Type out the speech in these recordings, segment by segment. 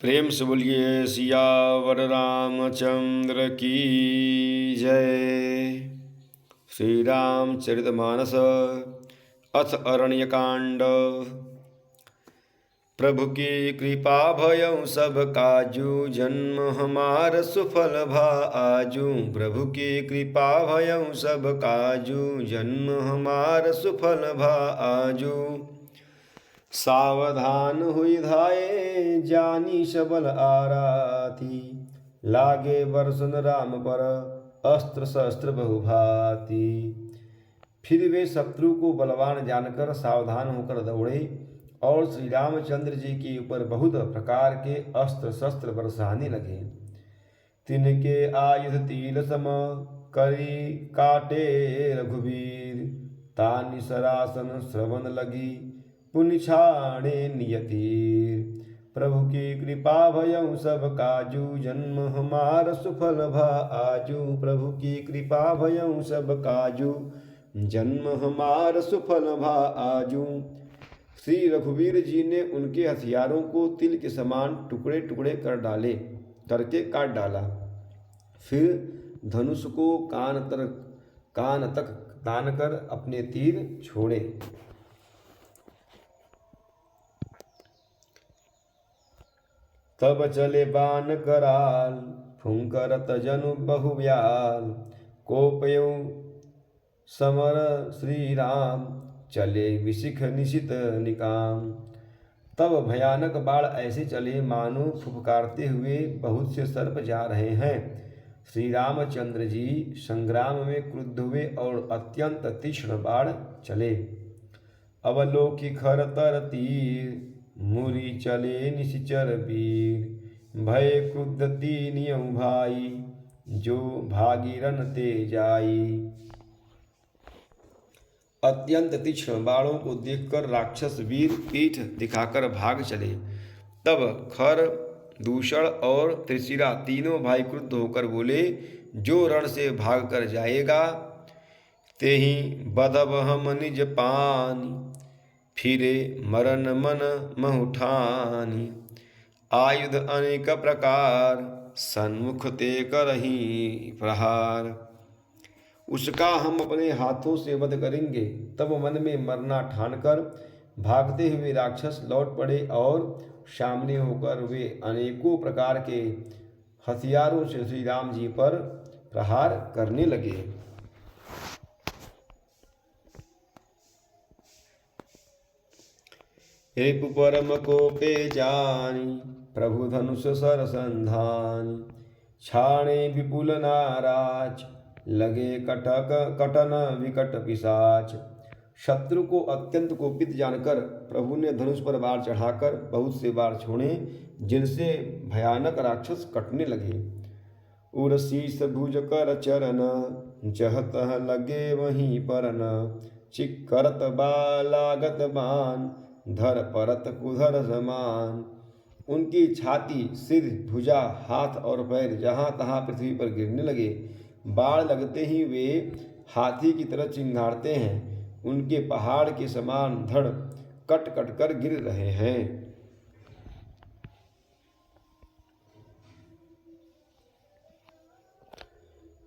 प्रेम से बोलिए सियावर रामचंद्र की जय। श्री रामचरितमानस अथ अरण्यकांड। प्रभु की कृपा भयउ सब काजू, जन्म हमार सुफल भा आजू। प्रभु की कृपा भयउ सब काजू, जन्म हमार सुफल भा आजू। सावधान हुई धाये, जानी सबल आराती। लागे बरसन राम पर, अस्त्र शस्त्र बहुभाती। फिर वे शत्रु को बलवान जानकर सावधान होकर दौड़े और श्री रामचंद्र जी के ऊपर बहुत प्रकार के अस्त्र शस्त्र बरसाने लगे। तिनके आयुध तिल सम, करी काटे रघुवीर। तानि सरासन श्रवण लगी, पुनि छाड़े नियति। प्रभु की कृपा भयउ सब काजू, जन्म हमार सुफल भा आजू। प्रभु की कृपा भयउ सब काजू, जन्म हमार सुफल भा आजू। श्री रघुवीर जी ने उनके हथियारों को तिल के समान टुकड़े टुकड़े करके काट डाला। फिर धनुष को कान तक तानकर अपने तीर छोड़े। तब चले बाण कराल, फुंकरत जनु बहुव्याल। कोपयउ समर श्री राम, चले विशिख निशित निकाम। तब भयानक बाण ऐसे चले मानो फुफकारते हुए बहुत से सर्प जा रहे हैं। श्री रामचंद्र जी संग्राम में क्रुद्ध हुए और अत्यंत तीक्ष्ण बाण चले। अवलोकि खर तर तीर, मुरी चले निशिचर वीर। भय क्रुद्ध तीनियउ भाई, जो भागीरन ते जाई। अत्यंत तीक्ष्ण बाणों को देखकर राक्षस वीर पीठ दिखाकर भाग चले। तब खर, दूषण और त्रिशिरा तीनों भाई क्रुद्ध होकर बोले, जो रण से भाग कर जाएगा तेहि बधब हम निज पानी। फिरे मरन मन महुठानी। आयुध अनेक प्रकार, सन्मुख ते करही प्रहार। उसका हम अपने हाथों से वध करेंगे। तब मन में मरना ठानकर भागते हुए राक्षस लौट पड़े और सामने होकर वे अनेकों प्रकार के हथियारों से श्री राम जी पर प्रहार करने लगे। रिपु परम कोपे जानी, प्रभु धनुष सर संधानी। छाणे विपुल नाराज, लगे कटन विकट पिशाच। शत्रु को अत्यंत कोपित जानकर प्रभु ने धनुष पर बाण चढ़ाकर बहुत से बाण छोड़े, जिनसे भयानक राक्षस कटने लगे। उरशीस भुज कर चरण, जह तह लगे वहीं परन। चिक्करत बालागत बाण, धर परत कुधर समान। उनकी छाती, सिर, भुजा, हाथ और पैर जहाँ तहाँ पृथ्वी पर गिरने लगे। बाण लगते ही वे हाथी की तरह चिंगारते हैं। उनके पहाड़ के समान धड़ कट कट कर गिर रहे हैं।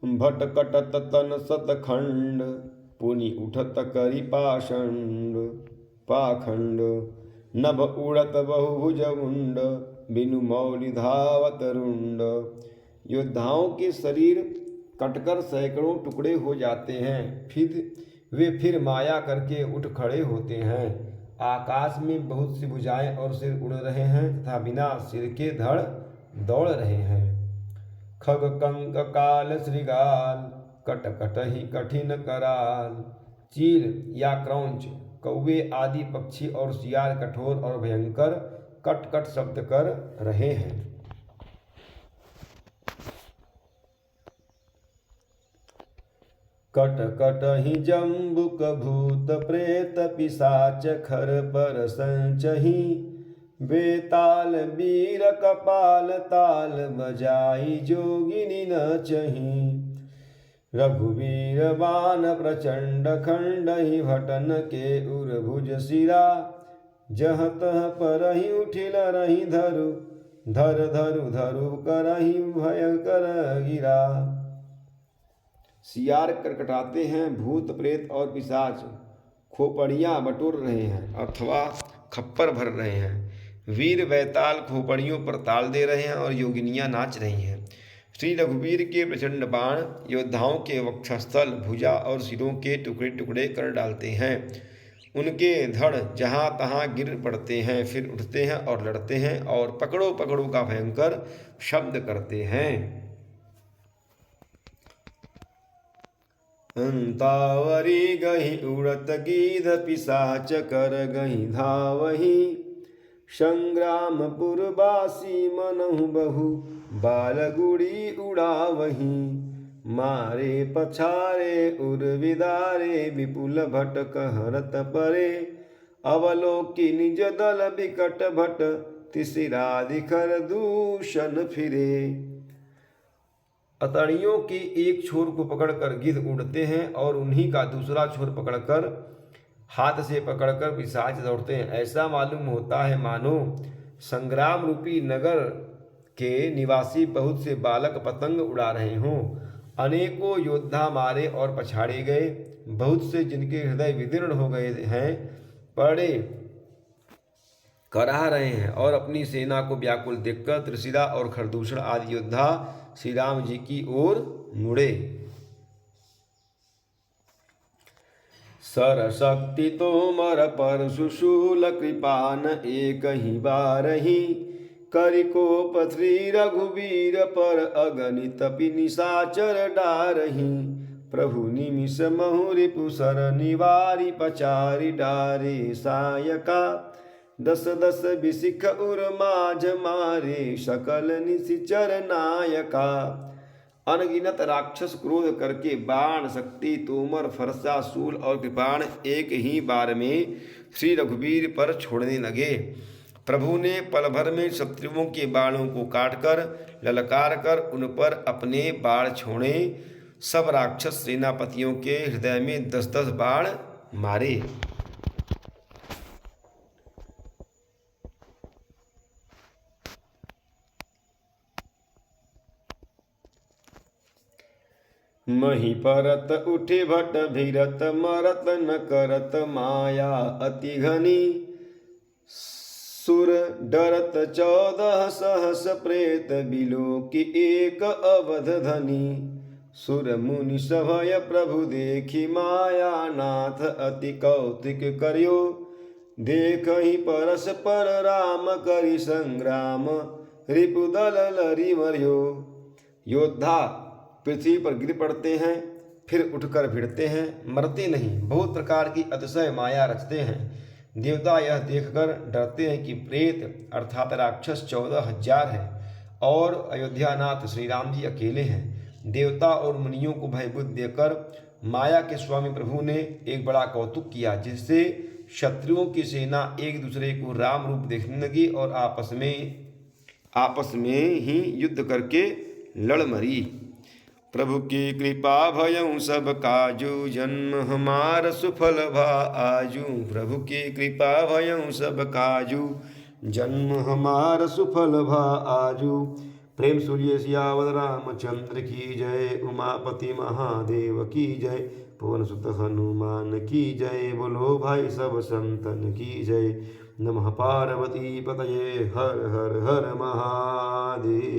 भट कटत तन सतखंड, पुनि उठत करि पाखंड। नभ उड़त बहुभुज मुंड, बिनु मौलि धावत रुंड। योद्धाओं के शरीर कटकर सैकड़ों टुकड़े हो जाते हैं। फिर माया करके उठ खड़े होते हैं। आकाश में बहुत सी भुजाएं और सिर उड़ रहे हैं तथा बिना सिर के धड़ दौड़ रहे हैं। खग कंक काल श्रृगाल, कट कट ही कठिन कराल। चील या क्रौंच, कौवे आदि पक्षी और सियार कठोर और भयंकर कट कट शब्द कर रहे हैं। कट कट ही जम्बुक भूत प्रेत पिशाच, खर पर संचही। बेताल वीर कपाल ताल, बजाई जोगिनी नचही। रघुवीर बाण प्रचंड खंड, ही भटन के उर भुज शिरा। जह तह पर ही उठिल रही धरु, धर धरु धरु करहि भय कर गिरा। सियार करकटाते हैं, भूत प्रेत और पिशाच खोपड़ियाँ बटोर रहे हैं अथवा खप्पर भर रहे हैं। वीर बैताल खोपड़ियों पर ताल दे रहे हैं और योगिनियाँ नाच रही हैं। श्री रघुवीर के प्रचंड बाण योद्धाओं के वक्षस्थल, भुजा और सिरों के टुकड़े टुकड़े कर डालते हैं। उनके धड़ जहाँ तहाँ गिर पड़ते हैं, फिर उठते हैं और लड़ते हैं और पकड़ो पकड़ो का भयंकर शब्द करते हैं। अंतावरी गही उड़त गीध पिशाच कर गही धावही। संग्रामपुरवासी मनहु बहु बालगुड़ी उड़ावही। मारे पछारे उर्विदारे विपुल भट कहरत परे। अवलोकी निज दल बिकट भट तिसिरादिखर दूषण फिरे। अतड़ियों के एक छोर को पकड़कर गिद्ध उड़ते हैं और उन्हीं का दूसरा छोर पकड़कर हाथ से पकड़कर पिशाच दौड़ते हैं। ऐसा मालूम होता है मानो संग्राम रूपी नगर के निवासी बहुत से बालक पतंग उड़ा रहे हों। अनेकों योद्धा मारे और पछाड़े गए, बहुत से जिनके हृदय विदीर्ण हो गए हैं पड़े कराह रहे हैं और अपनी सेना को व्याकुल देखकर त्रिशिरा और खरदूषण आदि योद्धा श्री राम जी की ओर मुड़े। सरशक्ति तोमर परशु शूल कृपान एक ही बारही। करिकोप श्री रघुवीर पर अगणित निशाचर डारही। प्रभु निमिष महु रिपु सर निवारी पचारि डारे सायका। दस दस बिसिख उर माझ मारे सकल निशिचर नायका। अनगिनत राक्षस क्रोध करके बाण, शक्ति, तोमर, फरसा, शूल और कृपाण एक ही बार में श्री रघुवीर पर छोड़ने लगे। प्रभु ने पल भर में शत्रुओं के बाणों को काटकर ललकार कर उन पर अपने बाण छोड़े। सब राक्षस सेनापतियों के हृदय में 10-10 बाण मारे। मही परत उठे भट भीरत मरत न करत माया अति घनी। सुर डरत 14 सहस प्रेत बिलो की एक अवध धनी। सुर मुनि सभय प्रभु देखी माया नाथ अति कौतिक करियो। देख ही परस पर राम करि संग्राम रिपुदल लरि मरियो। योद्धा पृथ्वी पर गिर पड़ते हैं, फिर उठकर भिड़ते हैं, मरते नहीं, बहुत प्रकार की अतिशय माया रचते हैं। देवता यह देखकर डरते हैं कि प्रेत अर्थात राक्षस 14,000 हैं और अयोध्यानाथ श्री राम जी अकेले हैं। देवता और मुनियों को भयभीत देकर माया के स्वामी प्रभु ने एक बड़ा कौतुक किया, जिससे शत्रुओं की सेना एक दूसरे को राम रूप देखने लगी और आपस में ही युद्ध करके लड़ मरी। प्रभु की कृपा भयउ सब काजू, जन्म हमार सुफल भा आजू। प्रभु की कृपा भयउ सब काजू, जन्म हमार सुफल भा आजू। प्रेम सूर्य सियावर रामचंद्र की जय। उमापति महादेव की जय। पवन सुत हनुमान की जय। बोलो भाई सब संतन की जय। नमः पार्वती पतये हर हर हर महादेव।